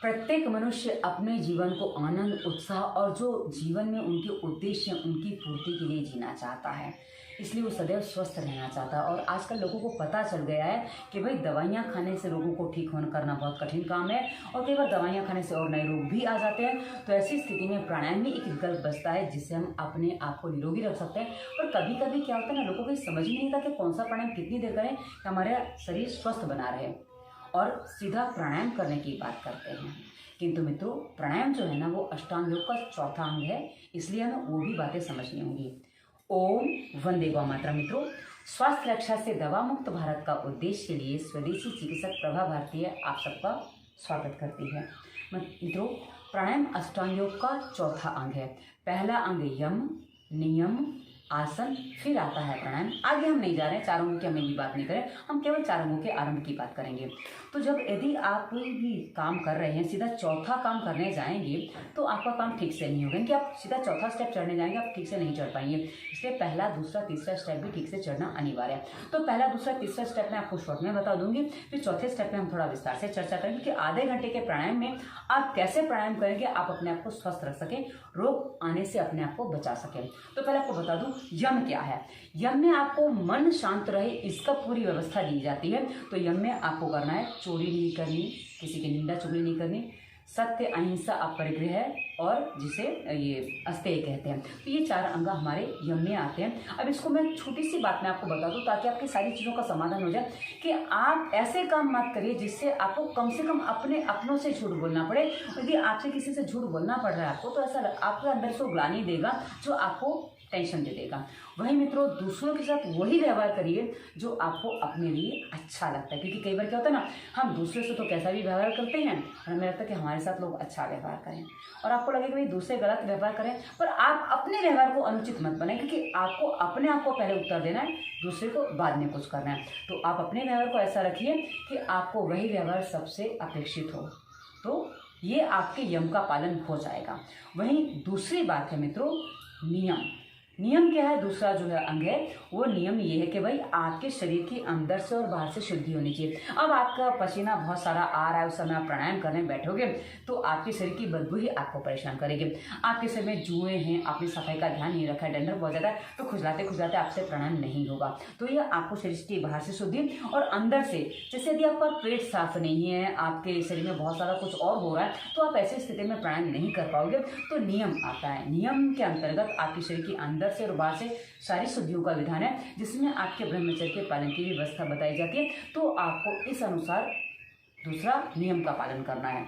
प्रत्येक मनुष्य अपने जीवन को आनंद, उत्साह और जो जीवन में उनके उद्देश्य हैं उनकी पूर्ति के लिए जीना चाहता है। इसलिए वो सदैव स्वस्थ रहना चाहता है। और आजकल लोगों को पता चल गया है कि भाई दवाइयाँ खाने से रोगों को ठीक होना करना बहुत कठिन काम है, और कई बार दवाइयाँ खाने से और नए रोग भी आ जाते हैं। तो ऐसी स्थिति में प्राणायाम ही एक विकल्प बचता है जिससे हम अपने आप को निरोगी रख सकते हैं। और कभी कभी क्या होता है ना, लोगों को समझ में नहीं आता कि कौन सा प्राणायाम कितनी देर करें कि हमारा शरीर स्वस्थ बना रहे, और सीधा प्राणायाम करने की बात करते हैं। किंतु मित्रों, प्राणायाम जो है ना वो अष्टांग योग का चौथा अंग है, इसलिए हमें वो भी बातें समझनी होंगी। ओम वंदे गौ मातरम। मित्रों, स्वास्थ्य रक्षा से दवा मुक्त भारत का उद्देश्य के लिए स्वदेशी चिकित्सक प्रभा भारती आप सबका स्वागत करती है। मित्रों, प्राणायाम अष्टांग योग का चौथा अंग है। पहला अंग यम, नियम, आसन, फिर आता है प्राणायाम। आगे हम नहीं जा रहे हैं, चार अंगों की हम भी बात नहीं करें, हम केवल चार अंगों के आरंभ की बात करेंगे। तो जब यदि आप कोई भी काम कर रहे हैं, सीधा चौथा काम करने जाएंगे तो आपका काम ठीक से नहीं होगा, कि आप सीधा चौथा स्टेप चढ़ने जाएंगे आप ठीक से नहीं चढ़ पाएंगे। इसलिए पहला, दूसरा, तीसरा स्टेप भी ठीक से चढ़ना अनिवार्य है। तो पहला, दूसरा, तीसरा स्टेप मैं आपको शॉर्ट में बता दूंगी, फिर चौथे स्टेप में हम थोड़ा विस्तार से चर्चा करेंगे कि आधे घंटे के प्राणायाम में आप कैसे प्राणायाम करेंगे आप अपने आप को स्वस्थ रख सकें, रोग आने से अपने आप को बचा सकें। तो पहले आपको बता दूं यम क्या है। यम में आपको मन शांत रहे इसका पूरी व्यवस्था दी जाती है। तो यम में आपको करना है चोरी नहीं करनी, किसी की निंदा चुगली नहीं करनी, सत्य, अहिंसा, अपरिग्रह और जिसे ये अस्तेय कहते हैं। तो ये चार अंग हमारे यम में आते हैं। अब इसको मैं छोटी सी बात में आपको बता दूं ताकि आपकी सारी चीज़ों का समाधान हो जाए कि आप ऐसे काम मत करिए जिससे आपको कम से कम अपने अपनों से झूठ बोलना पड़े। यदि आपसे किसी से झूठ बोलना पड़ रहा है आपको, तो ऐसा आपके अंदर से ग्लानि देगा जो आपको टेंशन दे देगा। वही मित्रों, दूसरों के साथ वही व्यवहार करिए जो आपको अपने लिए अच्छा लगता है, क्योंकि कई बार क्या होता है ना, हम दूसरे से तो कैसा भी व्यवहार करते हैं और हमें लगता है कि हमारे साथ लोग अच्छा व्यवहार करें, और आपको लगेगा भाई दूसरे गलत व्यवहार करें, पर आप अपने व्यवहार को अनुचित मत बनाएं, क्योंकि आपको अपने आप को पहले उत्तर देना है, दूसरे को बाद में कुछ करना है। तो आप अपने व्यवहार को ऐसा रखिए कि आपको वही व्यवहार सबसे अपेक्षित हो, तो ये आपके यम का पालन हो जाएगा। वहीं दूसरी बात है मित्रों, नियम। नियम क्या है? दूसरा जो है अंग है वो नियम ये है कि भाई आपके शरीर की अंदर से और बाहर से शुद्धि होनी चाहिए। अब आपका पसीना बहुत सारा आ रहा है, उस समय आप प्राणायाम करने बैठोगे तो आपके शरीर की बदबू ही आपको परेशान करेगी। आपके शरीर में जुएं हैं, आपने सफाई का ध्यान नहीं रखा है, डंडर बहुत ज़्यादा है, तो खुजलाते खुजलाते आपसे प्राणायाम नहीं होगा। तो ये आपको शरीर की बाहर से शुद्धि और अंदर से, जैसे यदि आपका पेट साफ नहीं है, आपके शरीर में बहुत सारा कुछ और हो रहा है, तो आप ऐसी स्थिति में प्राणायाम नहीं कर पाओगे। तो नियम आता है, नियम के अंतर्गत आपके शरीर की अंदर से और बाहर से सारी शुद्धियों का विधान है, जिसमें आपके ब्रह्मचर्य के पालन की व्यवस्था बताई जाती है। तो आपको इस अनुसार दूसरा नियम का पालन करना है।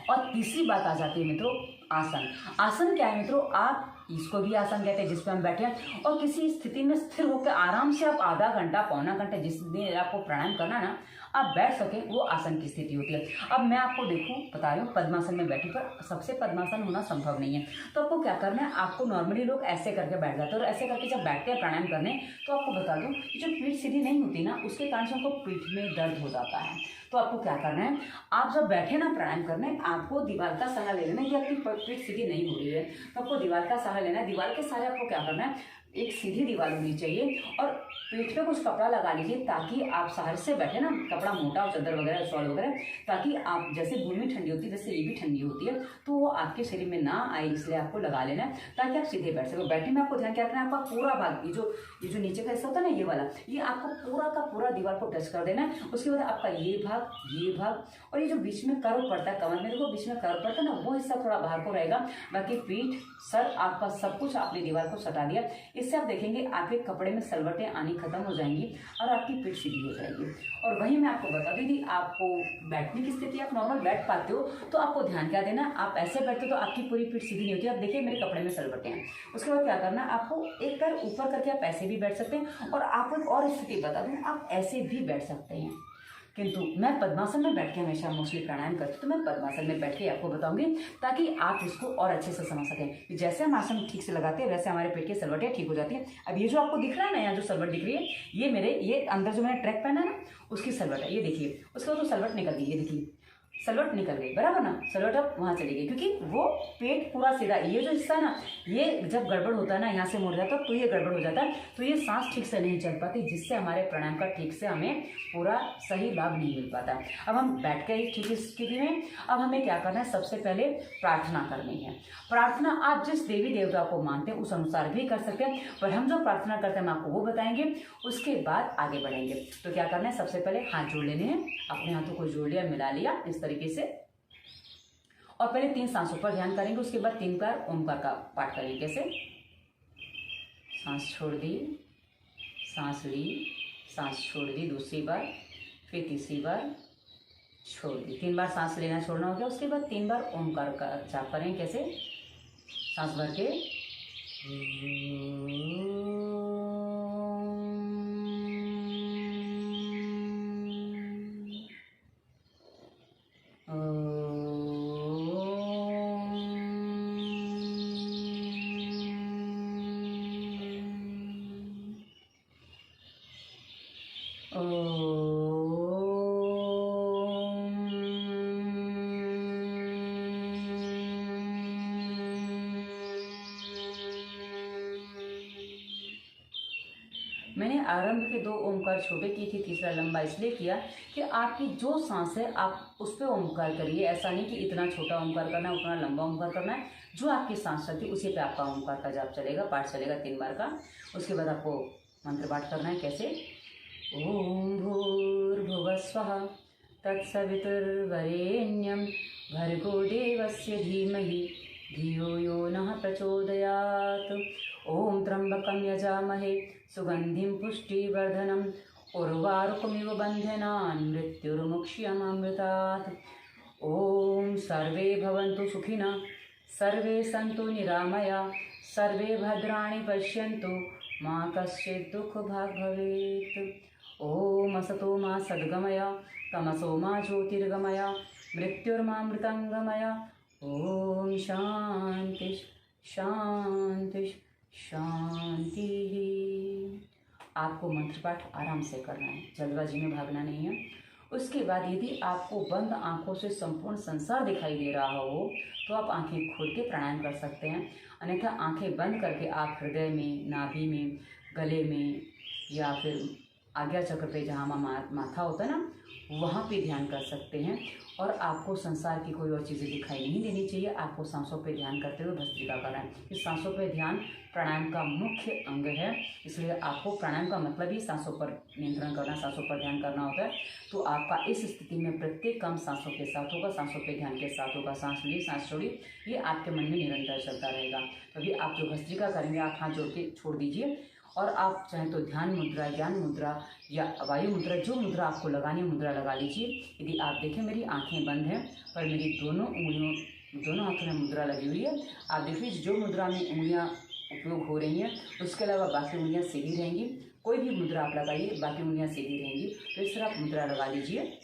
और तीसरी बात आ जाती है मित्रों, आसन। आसन क्या है मित्रों? आप इसको भी आसन कहते हैं जिसपे हम बैठे हैं, और किसी स्थिति में स्थिर होकर आराम से आप आधा घंटा पौना घंटा जिस दिन आपको प्राणायाम करना है ना, आप बैठ सके, वो आसन की स्थिति होती है। अब मैं आपको बता रही हूँ पद्मासन में बैठी, पर सबसे पद्मासन होना संभव नहीं है। तो आपको क्या करना है, आपको नॉर्मली लोग ऐसे करके बैठ जाते हैं, और ऐसे करके जब बैठते हैं प्राणायाम करने, तो आपको बता दूं जो पीठ सीधी नहीं होती ना, उसके कारण से उनको पीठ में दर्द हो जाता है। तो आपको क्या करना है, आप जब बैठे ना प्राणायाम करने, आपको दीवार का सहारा ले लेना कि आपकी पीठ सीधी नहीं हो रही है, तो आपको दीवार का सहारा लेना है। दीवार के सहारे आपको क्या करना है, एक सीधी दीवार होनी चाहिए, और पीठ पे कुछ कपड़ा लगा लीजिए ताकि आप सहारे से बैठे ना, कपड़ा मोटा हो, चादर वगैरह, शॉल वगैरह, ताकि आप जैसे भूमि ठंडी होती है वैसे ये भी ठंडी होती है, तो वो आपके शरीर में ना आए, इसलिए आपको लगा लेना है ताकि आप सीधे बैठ सको। बैठने में आपको ध्यान क्या रखना है, आपका पूरा भाग, ये जो नीचे का हिस्सा होता है ना, ये वाला, ये आपको पूरा का पूरा दीवार को टच कर देना है। उसके बाद आपका ये भाग और ये जो बीच में कर्व पड़ता है कमर में, देखो बीच में कर्व पड़ता है ना, वो हिस्सा थोड़ा बाहर को रहेगा, बाकी पीठ, सर, आपका सब कुछ आपने दीवार को सटा दिया। इससे आप देखेंगे आपके कपड़े में सलवटें आनी खत्म हो जाएंगी और आपकी पीठ सीधी हो जाएगी। और वहीं मैं आपको बता दी थी, आपको बैठने की स्थिति, आप नॉर्मल बैठ पाते हो तो आपको ध्यान क्या देना, आप ऐसे बैठते हो तो आपकी पूरी पीठ सीधी नहीं होती। आप देखिए मेरे कपड़े में सलवटें हैं। उसके बाद क्या करना, आपको एक पैर ऊपर करके आप ऐसे भी बैठ सकते हैं, और आपको एक और स्थिति बता दूं, आप ऐसे भी बैठ सकते हैं। किंतु मैं पद्मासन में बैठ के हमेशा मोस्टली प्राणायाम करती हूँ, तो मैं पद्मासन में बैठ के आपको बताऊंगी ताकि आप इसको और अच्छे से समझ सकें। जैसे हम आसन ठीक से लगाते हैं वैसे हमारे पेट की सलवटें ठीक हो जाती है। अब ये जो आपको दिख रहा है ना, यहाँ जो सलवट दिख रही है, ये अंदर जो मैंने ट्रैक पहना है ना, उसकी सलवट है, ये देखिए। उसके बाद तो सलवट निकल गई, ये देखिए, सलवट निकल गई, बराबर ना, सलवट अब वहाँ चली गई, क्योंकि वो पेट पूरा सीधा, ये जो हिस्सा है ना, ये जब गड़बड़ होता है ना, यहाँ से मुड़ जाता है तो ये गड़बड़ हो जाता है, तो ये सांस ठीक से नहीं चल पाती, जिससे हमारे प्राणायाम का ठीक से हमें पूरा सही लाभ नहीं मिल पाता। अब हम बैठ गए ठीक स्थिति में। अब हमें क्या करना है, सबसे पहले प्रार्थना करनी है। प्रार्थना आप जिस देवी देवता को मानते हैं उस अनुसार भी कर सकते हैं, पर हम जो प्रार्थना करते हैं हम आपको वो बताएंगे, उसके बाद आगे बढ़ेंगे। तो क्या करना है, सबसे पहले हाथ जोड़ लेने हैं, अपने हाथों को जोड़ लिया, मिला लिया इस तरीके से, और पहले 3 सांसों पर ध्यान करेंगे, उसके बाद 3 बार ओमकार का पाठ करेंगे। कैसे, सांस छोड़ दी, सांस ली, सांस छोड़ दी, दूसरी बार, फिर तीसरी बार छोड़ दी। 3 बार सांस लेना छोड़ना हो गया, उसके बाद 3 बार ओमकार का जाप करें। कैसे, सांस भर के मैंने आरंभ के 2 ओमकार छोटे की थी, तीसरा लंबा इसलिए किया कि आपकी जो सांस है आप उस पर ओमकार करिए। ऐसा नहीं कि इतना छोटा ओमकार करना है, उतना लंबा ओमकार करना है, जो आपकी सांस चलती है उसी पे आपका ओमकार का जाप चलेगा, पाठ चलेगा 3 बार का। उसके बाद आपको मंत्र पाठ करना है। कैसे, ओम भूर्भुवः स्वः तत्सवितुर्वरेण्यं भर्गो देवस्य धीमहि धियो यो नः प्रचोदयात्। ओम त्र्यंबकं यजामहे सुगंधिं पुष्टिवर्धनम् उर्वारुकमिव बन्धनान् मृत्युर्मुक्ष्यमामृतात्। ओम सर्वे भवन्तु सुखिनः, सर्वे सन्तु निरामया, सर्वे भद्राणि पश्यन्तु, मा कश्चित् दुःखभाग् भवेत्। ओम असतो मा सद्गमय, तमसो मा ज्योतिर्गमय, मृत्युर्मामृतंगमय। ओम शांति शांति शांति। आपको मंत्र पाठ आराम से करना है, जल्दबाजी में भागना नहीं है। उसके बाद यदि आपको बंद आंखों से संपूर्ण संसार दिखाई दे रहा हो तो आप आंखें खोल के प्राणायाम कर सकते हैं, अन्यथा आंखें बंद करके आप हृदय में, नाभि में, गले में या फिर आज्ञा चक्र पे जहाँ माथा होता है ना, वहाँ पे ध्यान कर सकते हैं। और आपको संसार की कोई और चीज़ें दिखाई नहीं देनी चाहिए। आपको सांसों पे ध्यान करते हुए भस्त्रिका करना है। इस सांसों पे ध्यान प्राणायाम का मुख्य अंग है, इसलिए आपको प्राणायाम का मतलब ही सांसों पर नियंत्रण करना, सांसों पर ध्यान करना होता है। तो आपका इस स्थिति में प्रत्येक काम सांसों के साथ होगा, सांसों पे ध्यान के साथ होगा। सांस ली, सांस छोड़ी, ये आपके मन में निरंतर चलता रहेगा। तो अभी आप जो भस्त्रिका करेंगे आप हाथ जोड़ के छोड़ दीजिए, और आप चाहें तो ध्यान मुद्रा, ज्ञान मुद्रा या वायु मुद्रा, जो मुद्रा आपको लगानी है मुद्रा लगा लीजिए। यदि आप देखें मेरी आंखें बंद हैं पर मेरी दोनों उंगलियों, दोनों हाथों में मुद्रा लगी हुई है। आप देखिए जो मुद्रा में उंगलियां उपयोग हो रही हैं उसके अलावा बाकी उंगलियां सीधी रहेंगी। कोई भी मुद्रा आप लगाइए, बाकी उंगलियां सीधी रहेंगी। तो इस तरह आप मुद्रा लगा लीजिए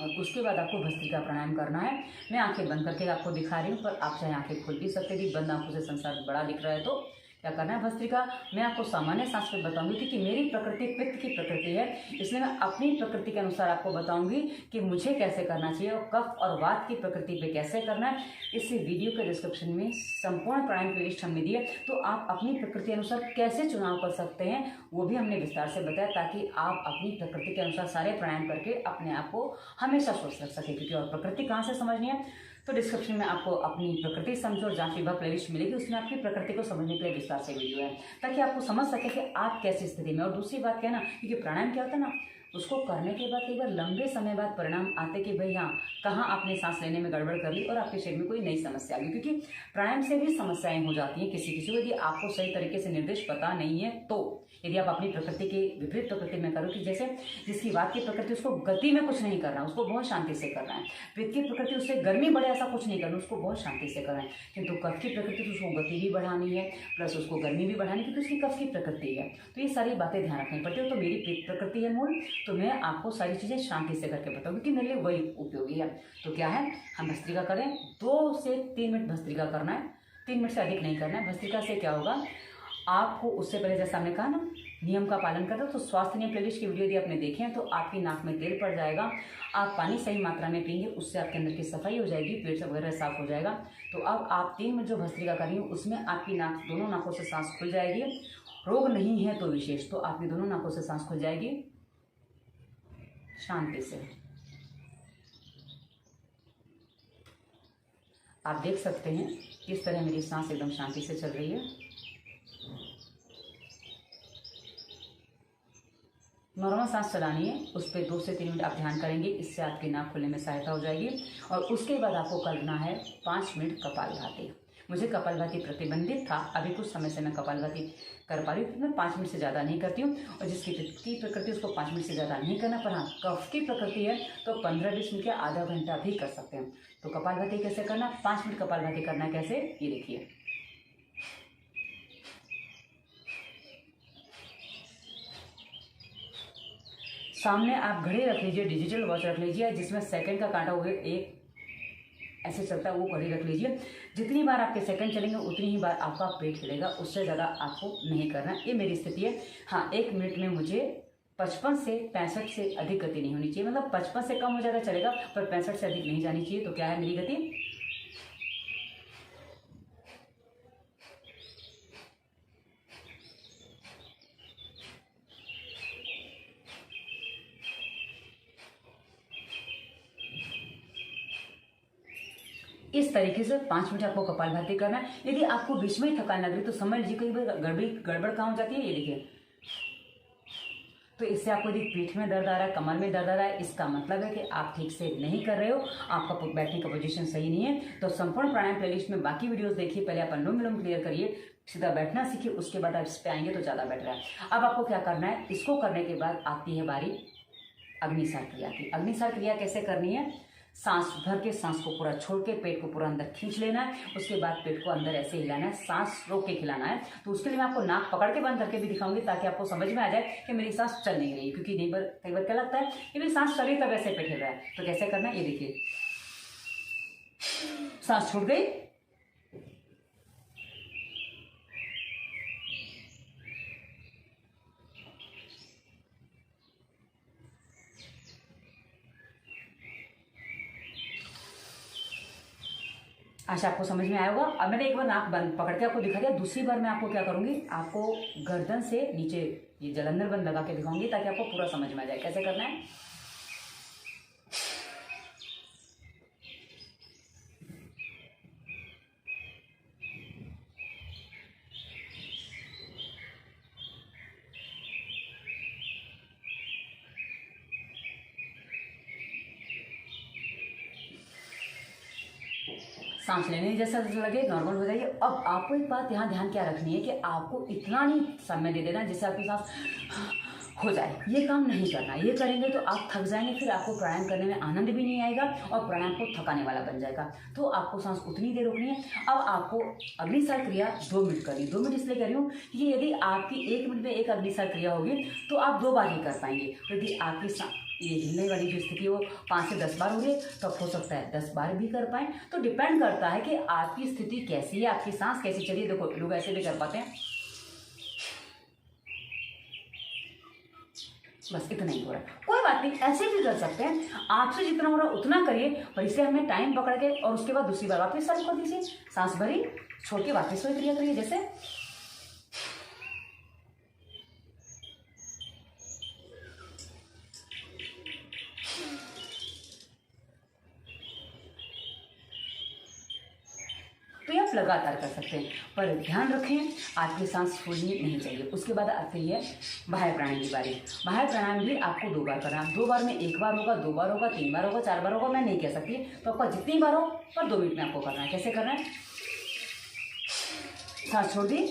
और उसके बाद आपको भस्त्रिका प्राणायाम करना है। मैं आंखें बंद करके आपको दिखा रही हूँ, पर आप चाहे आंखें खोल भी सकते हैं। बंद आंखों से संसार बड़ा दिख रहा है तो क्या करना है, भस्त्रिका मैं आपको सामान्य सांस पे बताऊंगी, क्योंकि मेरी प्रकृति पित्त की प्रकृति है, इसलिए मैं अपनी प्रकृति के अनुसार आपको बताऊंगी कि मुझे कैसे करना चाहिए और कफ और वात की प्रकृति पे कैसे करना है। इस वीडियो के डिस्क्रिप्शन में संपूर्ण प्राणायाम की लिस्ट हमने दी है, तो आप अपनी प्रकृति के अनुसार कैसे चुनाव कर सकते हैं वो भी हमने विस्तार से बताया, ताकि आप अपनी प्रकृति के अनुसार सारे प्राणायाम करके अपने आप को हमेशा स्वस्थ रख सकें। क्योंकि और प्रकृति कहाँ से समझनी है, तो डिस्क्रिप्शन में आपको अपनी प्रकृति समझो और जांच विभाग प्लेलिस्ट मिलेगी, उसमें आपकी प्रकृति को समझने के लिए विस्तार से वीडियो है, ताकि आपको समझ सके कि आप कैसी स्थिति में। और दूसरी बात क्या है ना, क्योंकि प्राणायाम क्या होता है ना, उसको करने के बाद कई बार लंबे समय बाद परिणाम आते कि भाई हाँ कहाँ आपने सांस लेने में गड़बड़ कर ली और आपके शरीर में कोई नई समस्या आ गई। क्योंकि प्राणायाम से भी समस्याएं हो जाती हैं किसी किसी को, यदि आपको सही तरीके से निर्देश पता नहीं है तो। यदि आप अपनी प्रकृति के विपरीत प्रकृति में करो, कि जैसे जिसकी वात की प्रकृति उसको गति में कुछ नहीं करना, उसको बहुत शांति से करना है। पित्त की प्रकृति उससे गर्मी बढ़े ऐसा कुछ नहीं करना, उसको बहुत शांति से करना है। किंतु कफ की प्रकृति तो उसको गति भी बढ़ानी है प्लस उसको गर्मी भी बढ़ानी है, क्योंकि उसकी कफ की प्रकृति है। तो ये सारी बातें ध्यान रखनी पड़ती है। तो मेरी पित्त प्रकृति है मूल, तो मैं आपको सारी चीज़ें शांति से करके बताऊँ, क्योंकि मेरे लिए वही उपयोगी है। तो क्या है, हम भस्त्रिका करें, 2 से 3 मिनट भस्त्रिका करना है, 3 मिनट से अधिक नहीं करना है। भस्त्रिका से क्या होगा, आपको उससे पहले जैसा हमने कहा ना, नियम का पालन करते हो तो स्वास्थ्य नियम प्लेलिस्ट की वीडियो यदि आपने देखे हैं तो आपकी नाक में तेल पड़ जाएगा, आप पानी सही मात्रा में पिएंगे, उससे आपके अंदर की सफाई हो जाएगी, पेट से वगैरह साफ हो जाएगा। तो अब आप 3 मिनट जो भस्त्रिका कर रही हो उसमें आपकी नाक, दोनों नाकों से सांस खुल जाएगी। रोग नहीं है तो विशेष, तो आपकी दोनों नाकों से सांस खुल जाएगी शांति से। आप देख सकते हैं किस तरह मेरी सांस एकदम शांति से चल रही है। नॉर्मल सांस चलानी है, उस पर 2 से 3 मिनट आप ध्यान करेंगे, इससे आपकी नाक खुलने में सहायता हो जाएगी। और उसके बाद आपको करना है 5 मिनट कपालभाति। मुझे कपालभाति प्रतिबंधित था, अभी कुछ समय से मैं कपालभाति कर पा रही हूँ। मैं 5 मिनट से ज़्यादा नहीं करती हूँ, और जिसकी पित्त की प्रकृति उसको 5 मिनट से ज़्यादा नहीं करना, पर हाँ कफ की प्रकृति है तो 15-20 मिनट या आधा घंटा भी कर सकते हैं। तो कपालभाति कैसे करना, 5 मिनट कपालभाति करना कैसे, ये देखिए। सामने आप घड़ी रख लीजिए, डिजिटल वॉच रख लीजिए जिसमें सेकंड का कांटा हुए एक ऐसे चलता है, वो घड़ी रख लीजिए। जितनी बार आपके सेकंड चलेंगे उतनी ही बार आपका पेट हिलेगा, उससे ज़्यादा आपको नहीं करना। ये मेरी स्थिति है। हाँ, 1 मिनट में मुझे 55 से 65 से अधिक गति नहीं होनी चाहिए, मतलब 55 से कम हो जाएगा चलेगा, पर 65 से अधिक नहीं जानी चाहिए। तो क्या है मेरी गति, इस तरीके से 5 मिनट आपको कपालभाति करना है। यदि आपको बीच में ही थकान लग रही तो समझ लीजिए कई बार गड़बड़ कहाँ हो जाती है, ये देखिए। तो इससे आपको यदि पीठ में दर्द आ रहा है, कमर में दर्द आ रहा है, इसका मतलब है कि आप ठीक से नहीं कर रहे हो, आपका बैठने का पोजीशन सही नहीं है। तो संपूर्ण प्राणायाम प्लेलिस्ट में बाकी वीडियोस देखिए, पहले आप अनुलोम विलोम क्लियर करिए, सीधा बैठना सीखिए, उसके बाद आप इस पे आएंगे तो ज़्यादा बेटर है। अब आपको क्या करना है, इसको करने के बाद आती है बारी अग्निसार क्रिया की। अग्निसार क्रिया कैसे करनी है, सांस भर के, सांस को पूरा छोड़ के पेट को पूरा अंदर खींच लेना है, उसके बाद पेट को अंदर ऐसे हिलाना है, सांस रोक के खिलाना है। तो उसके लिए मैं आपको नाक पकड़ के बंद करके भी दिखाऊंगी ताकि आपको समझ में आ जाए कि मेरी सांस चल नहीं रही, क्योंकि कई बार क्या लगता है कि मेरी सांस चली तब ऐसे पेट हिल रहा है। तो कैसे करना है, ये देखिए। सांस छूट गई, आशा आपको समझ में आया होगा। अब मैंने एक बार नाक बंद पकड़ के आपको दिखा दिया, दूसरी बार मैं आपको क्या करूंगी, आपको गर्दन से नीचे ये जलंधर बंद लगा के दिखाऊंगी ताकि आपको पूरा समझ में आ जाए कैसे करना है। सांस लेने जैसा लगे, नॉर्मल हो जाइए। अब आपको एक बात यहाँ ध्यान क्या रखनी है कि आपको इतना नहीं समय दे देना जिससे आपकी सांस हो जाए, ये काम नहीं करना। ये करेंगे तो आप थक जाएंगे, फिर आपको प्राणायाम करने में आनंद भी नहीं आएगा और प्राणायाम को थकाने वाला बन जाएगा। तो आपको सांस उतनी देर रोकनी है। अब आपको अग्निसार क्रिया 2 मिनट करनी है। 2 मिनट इसलिए कर रही हूँ कि यदि आपकी 1 मिनट में एक अग्निसार क्रिया होगी तो आप 2 बार ही कर पाएंगे। तो यदि आपकी ये हिलने वाली जो स्थिति वो 5 से 10 बार हो रही है तो हो सकता है 10 बार भी कर पाए। तो डिपेंड करता है कि आपकी स्थिति कैसी है, आपकी सांस कैसी चलिए। देखो लोग ऐसे भी कर पाते हैं, बस इतना ही हो रहा है, कोई बात नहीं, ऐसे भी कर सकते हैं। आपसे जितना हो रहा है उतना करिए, पर इसे हमें टाइम पकड़ के और उसके बाद दूसरी बार वापस चालू कर दीजिए। सांस भरी, छोड़ के वापस वही क्रिया करिए जैसे। तो ये आप लगातार कर सकते हैं, पर ध्यान रखें आपकी सांस फूलनी नहीं चाहिए। उसके बाद आती है बाह्य प्राणायाम की बारी। बाह्य प्राणायाम भी आपको 2 बार करना है। 2 बार में 1 बार होगा, 2 बार होगा, 3 बार होगा, 4 बार होगा, मैं नहीं कह सकती। तो आपका जितनी बार हो पर 2 मिनट में आपको करना है। कैसे करना है, सांस छोड़ दी,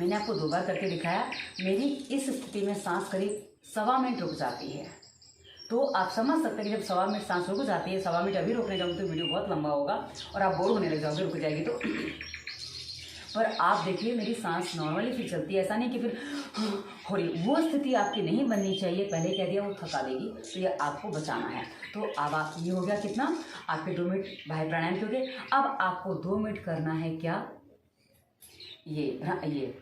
मैंने आपको 2 बार करके दिखाया। मेरी इस स्थिति में सांस करीब 1.25 मिनट रुक जाती है। तो आप समझ सकते हैं कि जब 1.25 मिनट सांस रुक जाती है, 1.25 मिनट अभी रोकने जाऊँगी तो वीडियो बहुत लंबा होगा और आप बोर होने लग जाओगे रुक जाएगी तो। पर आप देखिए मेरी सांस नॉर्मली फिर चलती है, ऐसा नहीं कि फिर हो रही। वो स्थिति आपकी नहीं बननी चाहिए, पहले कह दिया, वो थका देगी, तो ये आपको बचाना है। तो अब आप ये हो गया कितना, आपके 2 मिनट बाह्य प्राणायाम के हो गए। अब आपको 2 मिनट करना है क्या, ये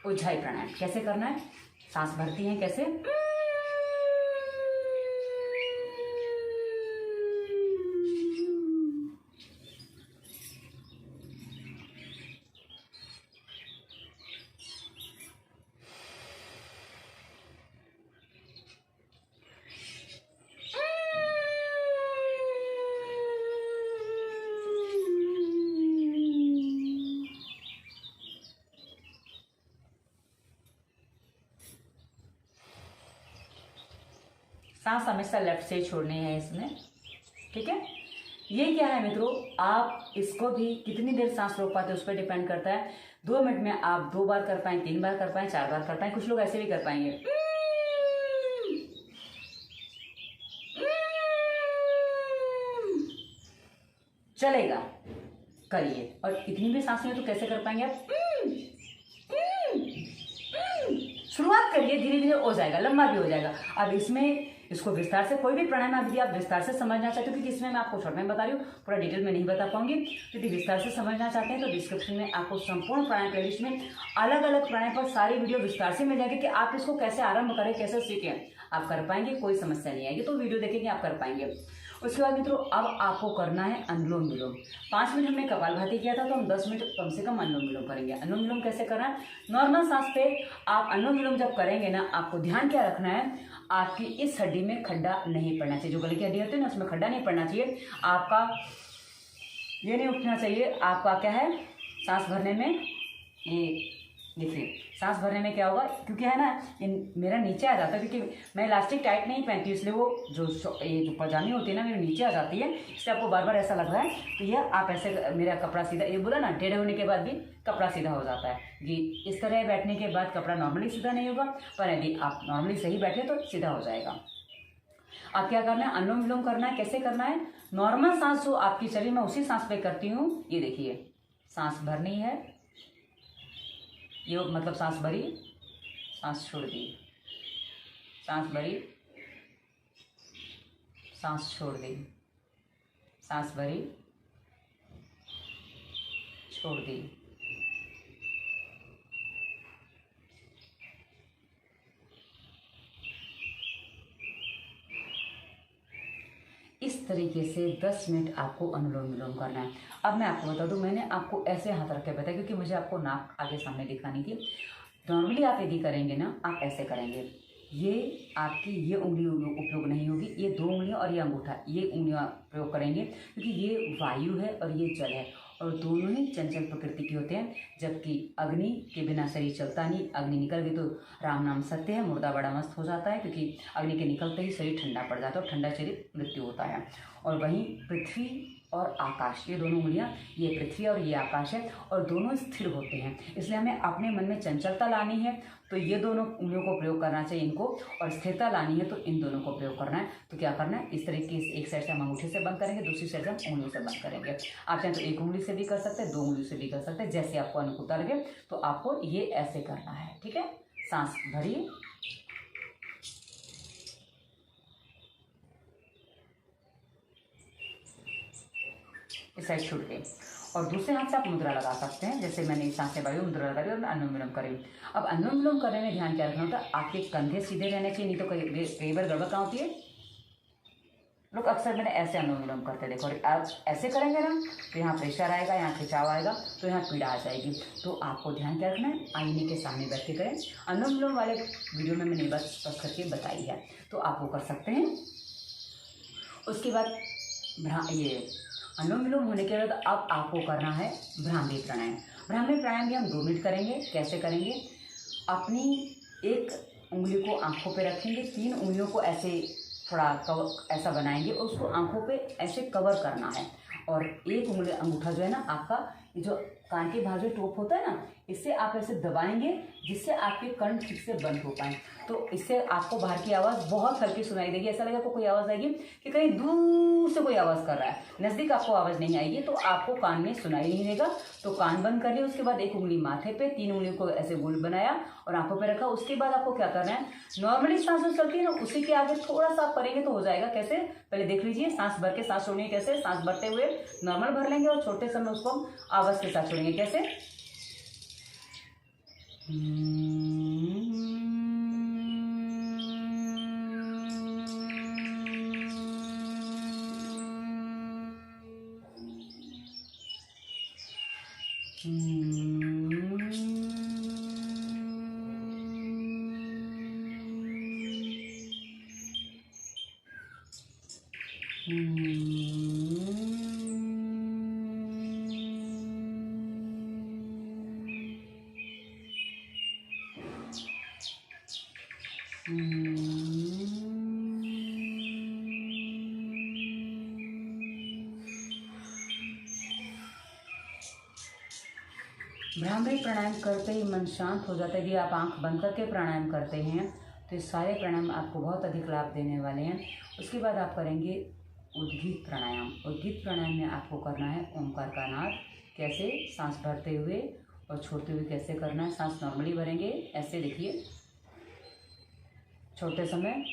उज्जाई प्राणायाम। कैसे करना है, सांस भरती है कैसे, सांस हमेशा लेफ्ट से छोड़नी है इसमें, ठीक है। ये क्या है मित्रों, आप इसको भी कितनी देर सांस रोक पाते हैं उस पर डिपेंड करता है। 2 मिनट में आप 2 बार कर पाए, 3 बार कर पाए, 4 बार कर पाए, कुछ लोग ऐसे भी कर पाएंगे। चलेगा, करिए। और इतनी भी सांस नहीं तो कैसे कर पाएंगे आप, शुरुआत करिए, धीरे धीरे हो जाएगा, लंबा भी हो जाएगा। अब इसमें इसको विस्तार से, कोई भी प्राणायाम यदि आप विस्तार से समझना चाहते हो, क्योंकि इसमें मैं आपको शॉर्ट में बता रही हूँ, पूरा डिटेल में नहीं बता पाऊंगी। यदि विस्तार से समझना चाहते हैं तो डिस्क्रिप्शन में आपको संपूर्ण प्राणायाम प्लेलिस्ट में अलग अलग प्राणायाम पर सारी वीडियो विस्तार से मिल जाएगी कि आप इसको कैसे आरंभ करें, कैसे सीखें। आप कर पाएंगे, कोई समस्या नहीं आएगी, तो वीडियो देखेंगे आप कर पाएंगे। उसके बाद मित्रों अब आपको करना है अनुलोम विलोम। 5 मिनट हमने कपालभाति किया था, तो हम 10 मिनट कम से कम अनुलोम विलोम करेंगे। अनुलोम विलोम कैसे करना है, नॉर्मल सांस पे आप अनुलोम विलोम जब करेंगे ना, आपको ध्यान क्या रखना है, आपकी इस हड्डी में खड्डा नहीं पड़ना चाहिए। जो गले की हड्डी होती है ना, उसमें खड्डा नहीं पड़ना चाहिए। आपका ये नहीं उठना चाहिए। आपका क्या है, सांस भरने में ये देखिए, सांस भरने में क्या होगा, क्योंकि है ना मेरा नीचे आ जाता है, क्योंकि मैं इलास्टिक टाइट नहीं पहनती, इसलिए वो जो पजामी होती है ना, मेरे नीचे आ जाती है, इसलिए आपको बार बार ऐसा लग रहा है। तो ये आप ऐसे, मेरा कपड़ा सीधा, ये बोला ना टेढ़े होने के बाद भी कपड़ा सीधा हो जाता है जी। इस तरह बैठने के बाद कपड़ा नॉर्मली सीधा नहीं होगा, पर यदि आप नॉर्मली सही बैठे तो सीधा हो जाएगा। अब क्या करना है, अनुलोम विलोम करना है। कैसे करना है, नॉर्मल सांस जो आपकी चली मैं उसी सांस पे करती हूँ। ये देखिए, सांस भरनी है, ये मतलब सांस भरी, सांस छोड़ दी, सांस भरी, सांस छोड़ दी, सांस भरी, छोड़ दी। इस तरीके से 10 मिनट आपको अनुलोम विलोम करना है। अब मैं आपको बता दूं, मैंने आपको ऐसे हाथ रख के बताया क्योंकि मुझे आपको नाक आगे सामने दिखानी थी। नॉर्मली आप यदि करेंगे ना, आप ऐसे करेंगे, ये आपकी ये उंगली उपयोग नहीं होगी, ये 2 उंगलियां और ये अंगूठा, ये उंगलियां प्रयोग करेंगे, क्योंकि ये वायु है और ये जल है और दोनों ही चंचल प्रकृति के होते हैं। जबकि अग्नि के बिना शरीर चलता नहीं, अग्नि निकल गई तो राम नाम सत्य है, मुर्दा बड़ा मस्त हो जाता है, क्योंकि अग्नि के निकलते ही शरीर ठंडा पड़ जाता है और ठंडा शरीर मृत्यु होता है। और वहीं पृथ्वी और आकाश, ये दोनों उंगलियां, ये पृथ्वी और ये आकाश है और दोनों स्थिर होते हैं, इसलिए हमें अपने मन में चंचलता लानी है तो ये दोनों उंगलियों को प्रयोग करना चाहिए इनको, और स्थिरता लानी है तो इन दोनों को प्रयोग करना है। तो क्या करना है, इस तरीके से एक साइड से हम अंगूठे से बंद करेंगे, दूसरी साइड से हम उंगलियों से बंद करेंगे। आप चाहें तो 1 उंगली से भी कर सकते हैं, 2 उंगली से भी कर सकते हैं, जैसे आपको अनुकूलता लगे। तो आपको ये ऐसे करना है, ठीक है। सांस भरिए, इस साइड छूट गई, और दूसरे हाथ से आप मुद्रा लगा सकते हैं, जैसे मैंने सांसें भरी, मुद्रा लगा रही और मैं अनुलोम विलोम कर रही हूँ। अब अनुलोम विलोम करने में ध्यान क्या रखना होता है, आपके कंधे सीधे रहने चाहिए, नहीं तो कई बार गड़बड़ कहाँ होती है, लोग अक्सर मैंने ऐसे अनुलोम विलोम करते देखो, और आप ऐसे करेंगे ना तो यहाँ प्रेशर आएगा, यहाँ खिंचाव आएगा, तो यहाँ पीड़ा आ जाएगी। तो आपको ध्यान क्या रखना है, आईने के सामने बैठ के करें। अनुलोम विलोम वाले वीडियो में मैंने बस स्पष्ट करके बताई है, तो आप वो कर सकते हैं। उसके बाद ये अनुलोम विलोम होने के बाद अब आपको करना है भ्रामरी प्राणायाम। भ्रामरी प्राणायाम भी हम 2 मिनट करेंगे। कैसे करेंगे, अपनी एक उंगली को आंखों पे रखेंगे, 3 उंगलियों को ऐसे थोड़ा कवर ऐसा बनाएंगे और उसको आंखों पे ऐसे कवर करना है, और एक उंगली अंगूठा जो है ना आपका ये जो कान के बाहर जो टोप होता है ना, इससे आप ऐसे दबाएंगे जिससे आपके कण ठीक से बंद हो पाए। तो इससे आपको बाहर की आवाज़ बहुत हल्की सुनाई देगी। ऐसा लगेगा आपको कोई आवाज़ आएगी कि कहीं दूर से कोई आवाज़ कर रहा है, नज़दीक आपको आवाज़ नहीं आएगी, तो आपको कान में सुनाई नहीं देगा। तो कान बंद कर लिया, उसके बाद एक उंगली माथे पे, 3 उंगलियों को ऐसे गोल बनाया और आंखों पे रखा। उसके बाद आपको क्या करना है, नॉर्मली सांस जो चलती है ना, उसी के आगे थोड़ा सा आप करेंगे तो हो जाएगा। कैसे, पहले देख लीजिए, सांस भर के सांस छोड़ेंगे कैसे, सांस भरते हुए नॉर्मल भर लेंगे और छोटे समय उसको हम आवाज़ के साथ छोड़ेंगे कैसे। भ्रामरी प्राणायाम करते ही मन शांत हो जाता है। यदि आप आंख बंद करके प्राणायाम करते हैं तो ये सारे प्राणायाम आपको बहुत अधिक लाभ देने वाले हैं। उसके बाद आप करेंगे उद्गीत प्राणायाम। उद्गीत प्राणायाम में आपको करना है ओंकार का नाद। कैसे, सांस भरते हुए और छोड़ते हुए कैसे करना है। सांस नॉर्मली भरेंगे ऐसे, देखिए छोड़ते समय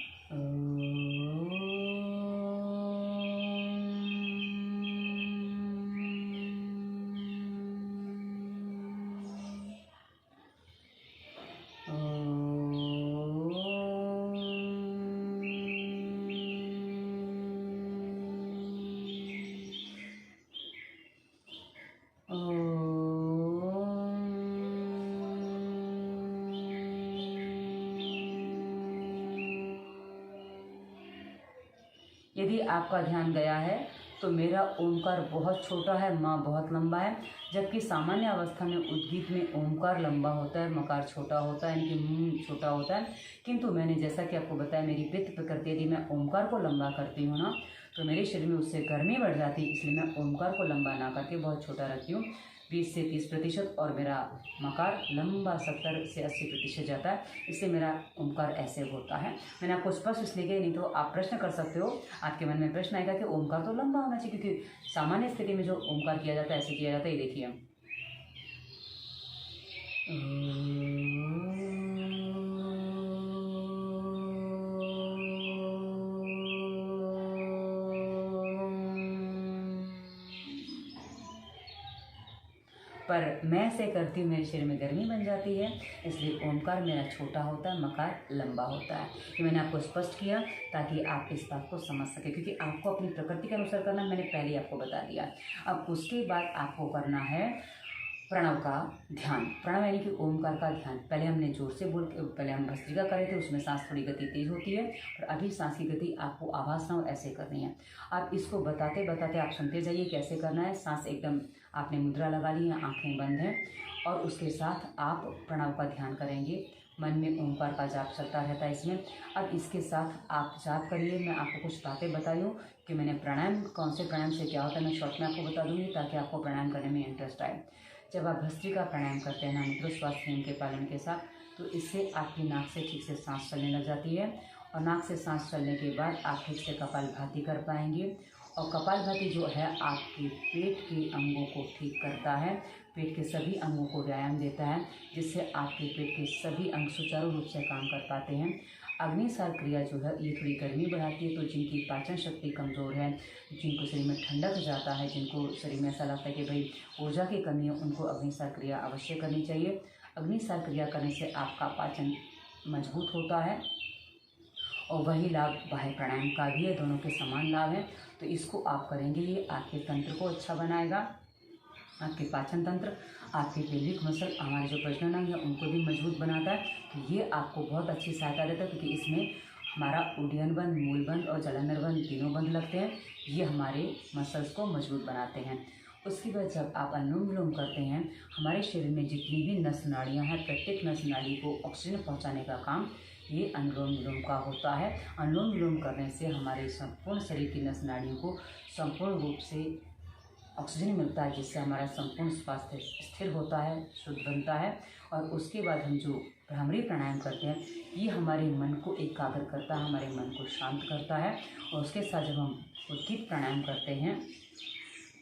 यदि आपका ध्यान गया है तो मेरा ओंकार बहुत छोटा है, माँ बहुत लंबा है, जबकि सामान्य अवस्था में उद्गीत में ओंकार लंबा होता है, मकार छोटा होता है, इनकी मुंह छोटा होता है। किंतु मैंने जैसा कि आपको बताया, मेरी वृत्त प्रकृति, यदि मैं ओंकार को लंबा करती हूँ ना तो मेरे शरीर में उससे गर्मी बढ़ जाती है, इसलिए मैं ओंकार को लंबा ना करके बहुत छोटा रखती हूँ, 20 से 30%, और मेरा मकार लंबा 70 से 80% जाता है। इससे मेरा ओंकार ऐसे होता है। मैंने आपको स्पष्ट इसलिए किया, नहीं तो आप प्रश्न कर सकते हो, आपके मन में प्रश्न आएगा कि ओंकार तो लंबा होना चाहिए, क्योंकि सामान्य स्थिति में जो ओंकार किया जाता है ऐसे किया जाता है। ये देखिए, पर मैं से करती हूँ, मेरे शरीर में गर्मी बन जाती है, इसलिए ओंकार मेरा छोटा होता है, मकार लंबा होता है। ये मैंने आपको स्पष्ट किया ताकि आप इस बात को समझ सकें, क्योंकि आपको अपनी प्रकृति के अनुसार करना मैंने पहले ही आपको बता दिया। अब उसके बाद आपको करना है प्रणव का ध्यान। प्रणव यानी कि ओमकार का ध्यान। पहले हमने जोर से पहले हम भस्त्रिका कर रहे थे, उसमें सांस थोड़ी गति तेज होती है, और अभी सांस की गति आपको आवाज़ ना हो ऐसे करनी है। आप इसको बताते बताते आप सुनते जाइए कैसे करना है। सांस एकदम आपने मुद्रा लगा ली है, आंखें बंद हैं, और उसके साथ आप प्रणव का ध्यान करेंगे। मन में ओंकार का जाप चलता रहता है इसमें। अब इसके साथ आप जाप करिए। मैं आपको कुछ बातें बताई हूँ कि मैंने प्राणायाम, कौन से प्राणायाम से क्या होता है, मैं शॉर्ट में आपको बता दूँगी ताकि आपको प्राणायाम करने में इंटरेस्ट आए। जब आप भस्त्रिका प्राणायाम करते हैं ना मित्रों, स्वास्थ्य नियम के पालन के साथ, तो इससे आपकी नाक से ठीक से सांस चलने लग जाती है, और नाक से सांस चलने के बाद आप ठीक से कपालभाति कर पाएंगे। और कपालभाति जो है आपके पेट के अंगों को ठीक करता है, पेट के सभी अंगों को व्यायाम देता है, जिससे आपके पेट के सभी अंग सुचारू रूप से काम कर पाते हैं। अग्निसार क्रिया जो है ये थोड़ी गर्मी बढ़ाती है, तो जिनकी पाचन शक्ति कमज़ोर है, जिनको शरीर में ठंडक जाता है, जिनको शरीर में ऐसा लगता है कि भाई ऊर्जा की कमी है, उनको अग्निसार क्रिया अवश्य करनी चाहिए। अग्निसार क्रिया करने से आपका पाचन मजबूत होता है, और वही लाभ बाह्य प्राणायाम का भी है, दोनों के समान लाभ हैं। तो इसको आप करेंगे, ये आपके तंत्र को अच्छा बनाएगा, आपके पाचन तंत्र, आपके पेल्विक मसल, हमारे जो प्रजनन अंग है उनको भी मजबूत बनाता है। तो ये आपको बहुत अच्छी सहायता देता है, क्योंकि इसमें हमारा उड्डयन बंध, मूल बंध और जलंधर बंध तीनों बंध लगते हैं। ये हमारे मसल्स को मजबूत बनाते हैं। उसके बाद जब आप अनुलोम विलोम करते हैं, हमारे शरीर में जितनी भी नस नाड़ियाँ हैं, प्रत्येक नस नाड़ी को ऑक्सीजन पहुँचाने का काम ये अनुलोम विलोम का होता है। अनुलोम विलोम करने से हमारे संपूर्ण शरीर की नस नाड़ियों को संपूर्ण रूप से ऑक्सीजन मिलता है, जिससे हमारा संपूर्ण स्वास्थ्य स्थिर होता है, शुद्ध बनता है। और उसके बाद हम जो भ्रामरी प्राणायाम करते हैं, ये हमारे मन को एकाग्र करता है, हमारे मन को शांत करता है। और उसके साथ जब हम उद्गीत प्राणायाम करते हैं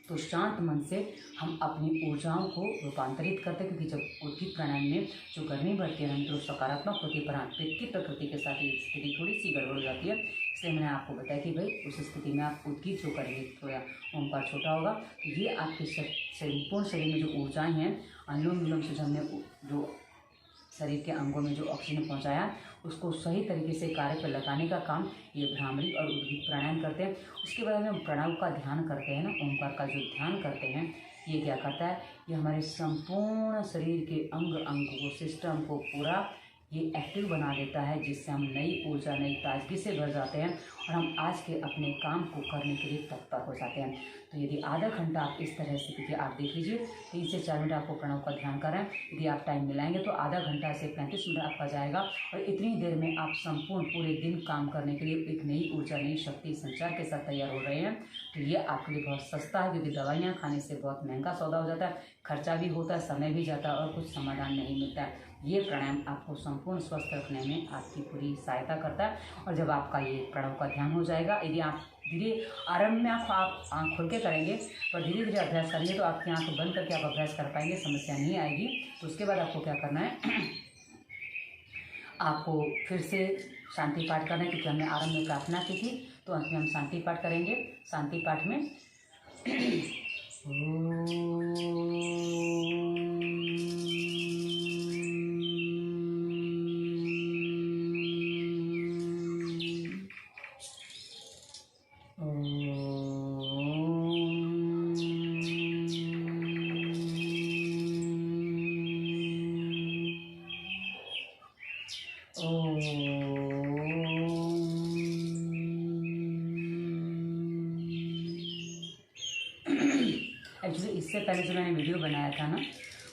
तो शांत मन से हम अपनी ऊर्जाओं को रूपांतरित करते हैं, क्योंकि जब उद्गीत प्राणायाम में जो गर्मी बढ़ती है, हम तो सकारात्मक होती है, पर पित्त की प्रकृति के साथ ये स्थिति थोड़ी सी गड़बड़ हो जाती है। इसलिए मैंने आपको बताया कि भाई उस स्थिति में आप उद्गीत जो करेंगे, थोड़ा ओंकार छोटा होगा, तो ये आपके संपूर्ण शरीर में जो ऊर्जाएँ हैं, अनुलोम विलोम से हमने जो शरीर के अंगों में जो ऑक्सीजन पहुंचाया, उसको सही तरीके से कार्य पर लगाने का काम ये भ्रामरी और उद्गीत प्राणायाम करते हैं। उसके बाद हम प्रणव का ध्यान करते हैं ना, ओंकार का जो ध्यान करते हैं, ये क्या करता है, ये हमारे संपूर्ण शरीर के अंग को, सिस्टम को पूरा ये एक्टिव बना देता है, जिससे हम नई ऊर्जा, नई ताजगी से भर जाते हैं और हम आज के अपने काम को करने के लिए तत्पर हो जाते हैं। तो यदि आधा घंटा आप इस तरह से, क्योंकि आप देख लीजिए 3 से 4 मिनट आपको प्रणव का ध्यान कर रहे हैं, यदि आप टाइम मिलाएंगे तो आधा घंटा से 35 मिनट आपका जाएगा और इतनी देर में आप संपूर्ण पूरे दिन काम करने के लिए एक नई ऊर्जा, नई शक्ति संचार के साथ तैयार हो रहे हैं। तो ये आपके लिए बहुत सस्ता है, क्योंकि दवाइयाँ खाने से बहुत महंगा सौदा हो जाता है, खर्चा भी होता है, समय भी जाता है और कुछ समाधान नहीं मिलता है। ये प्राणायाम आपको संपूर्ण स्वस्थ रखने में आपकी पूरी सहायता करता है। और जब आपका ये प्रणव का ध्यान हो जाएगा, यदि आप धीरे आरंभ में आप आँख खोल के करेंगे, पर धीरे धीरे अभ्यास करेंगे तो आपकी आँख बंद करके आप अभ्यास कर पाएंगे, समस्या नहीं आएगी। तो उसके बाद आपको क्या करना है, आपको फिर से शांति पाठ करना है, क्योंकि हमने आरंभ में प्रार्थना की थी, तो अंत में हम शांति पाठ करेंगे। शांति पाठ में एक्चुअली इससे पहले जो मैंने वीडियो बनाया था ना,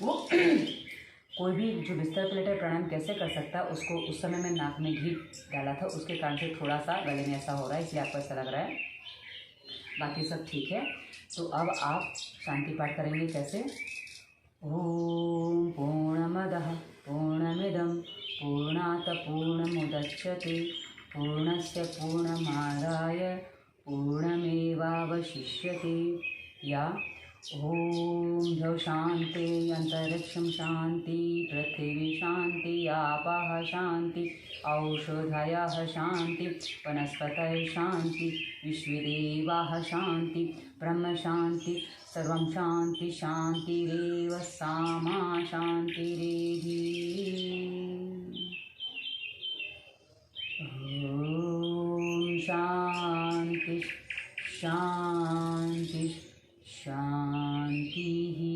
वो कोई भी जो बिस्तर पर लेटे प्राणायाम कैसे कर सकता है, उसको उस समय मैं नाक में घी डाला था, उसके कारण से थोड़ा सा गले में ऐसा हो रहा है, इसलिए आपको ऐसा लग रहा है। बाकी सब ठीक है। तो अब आप शांति पाठ करेंगे कैसे, ओम पूर्णमदः पूर्णमिदं पूर्णात् पूर्णमुदच्यते पूर्णस्य पूर्णमादाय पूर्णमेवावशिष्यते। या ओम द्यौ शांति अंतरिक्षं शांति पृथिवी शांति आपः शांति औषधयः शांति वनस्पतयः शांति विश्वदेवाः शांति ब्रह्म शांति सर्वं शांति शांतिरेव सामा शांतिरेधि। ओम शांति शांति शांति ही।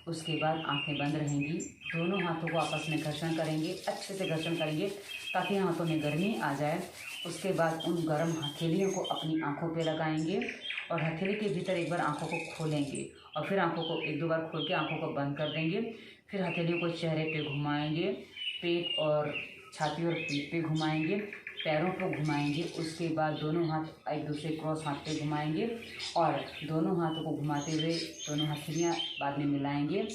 उसके बाद आंखें बंद रहेंगी, दोनों हाथों को आपस में घर्षण करेंगे, अच्छे से घर्षण करेंगे ताकि हाथों में गर्मी आ जाए। उसके बाद उन गर्म हथेलियों को अपनी आंखों पे लगाएंगे और हथेली के भीतर एक बार आंखों को खोलेंगे और फिर आंखों को 1-2 बार खोल के आंखों को बंद कर देंगे। फिर हथेलियों को चेहरे पे घुमाएंगे, पेट और छाती और पीठ पे घुमाएंगे, पैरों को घुमाएंगे। उसके बाद दोनों हाथ एक दूसरे क्रॉस हाथ पे घुमाएंगे और दोनों हाथों को घुमाते हुए दोनों हथेलियाँ बाद में मिलाएंगे।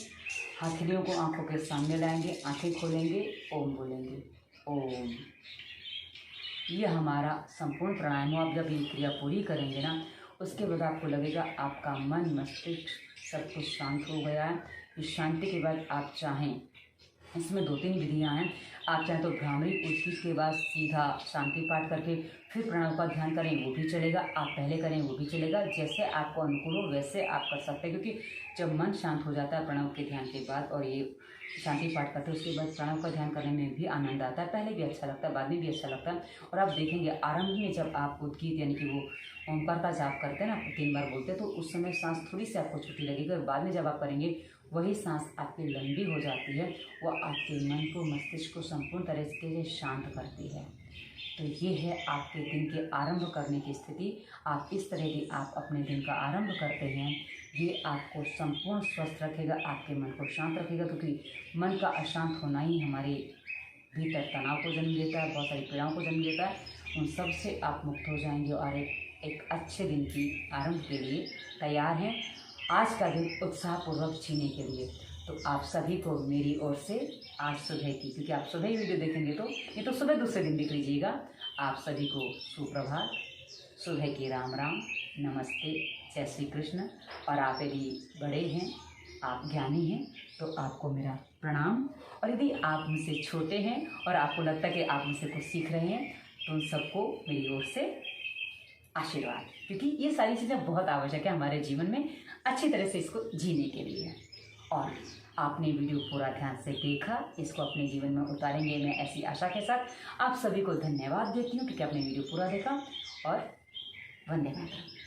हथेलियों को आंखों के सामने लाएंगे, आंखें खोलेंगे, ओम बोलेंगे, ओम। ये हमारा संपूर्ण प्राणायाम हो। आप जब ये क्रिया पूरी करेंगे ना, उसके बाद आपको लगेगा आपका मन मस्तिष्क सब कुछ शांत हो गया है। इस शांति के बाद आप चाहें, इसमें 2-3 विधियाँ हैं, आप चाहें तो भ्रामरी उद्गीत के बाद सीधा शांति पाठ करके फिर प्रणव का ध्यान करें, वो भी चलेगा। आप पहले करें, वो भी चलेगा। जैसे आपको अनुकूल हो वैसे आप कर सकते हैं, क्योंकि जब मन शांत हो जाता है प्रणव के ध्यान के बाद और ये शांति पाठ करते हैं, उसके बाद प्रणव का ध्यान करने में भी आनंद आता है। पहले भी अच्छा लगता है, बाद में भी अच्छा लगता है। और आप देखेंगे आरंभ में जब आप उद्गीत यानी कि वो ओंकार का जाप करते हैं ना, 3 बार बोलते हैं, तो उस समय सांस थोड़ी सी आपको छोटी लगेगी और बाद में जब आप करेंगे वही सांस आपकी लंबी हो जाती है। वो आपके मन को, मस्तिष्क को संपूर्ण तरीके से शांत करती है। तो ये है आपके दिन के आरंभ करने की स्थिति। आप इस तरह की आप अपने दिन का आरंभ करते हैं, ये आपको संपूर्ण स्वस्थ रखेगा, आपके मन को शांत रखेगा, क्योंकि मन का अशांत होना ही हमारे भीतर तनाव को जन्म देता है, बहुत सारी पीड़ाओं को जन्म देता है। उन सब से आप मुक्त हो जाएंगे और एक अच्छे दिन की आरंभ के लिए तैयार हैं। आज का दिन उत्साहपूर्वक जीने के लिए तो आप सभी को मेरी ओर से आज सुबह की, क्योंकि आप सुबह ही वीडियो देखेंगे तो ये तो सुबह दूसरे दिन देख लीजिएगा। आप सभी को सुप्रभात, सुबह की राम राम, नमस्ते, जय श्री कृष्ण। और आप यदि बड़े हैं, आप ज्ञानी हैं तो आपको मेरा प्रणाम। और यदि आप मुझसे छोटे हैं और आपको लगता है कि आप मुझसे कुछ सीख रहे हैं तो उन सबको मेरी ओर से आशीर्वाद, क्योंकि ये सारी चीज़ें बहुत आवश्यक है हमारे जीवन में अच्छी तरह से इसको जीने के लिए। और आपने वीडियो पूरा ध्यान से देखा, इसको अपने जीवन में उतारेंगे मैं ऐसी आशा के साथ आप सभी को धन्यवाद देती हूँ क्योंकि आपने वीडियो पूरा देखा। और वंदे मातरम।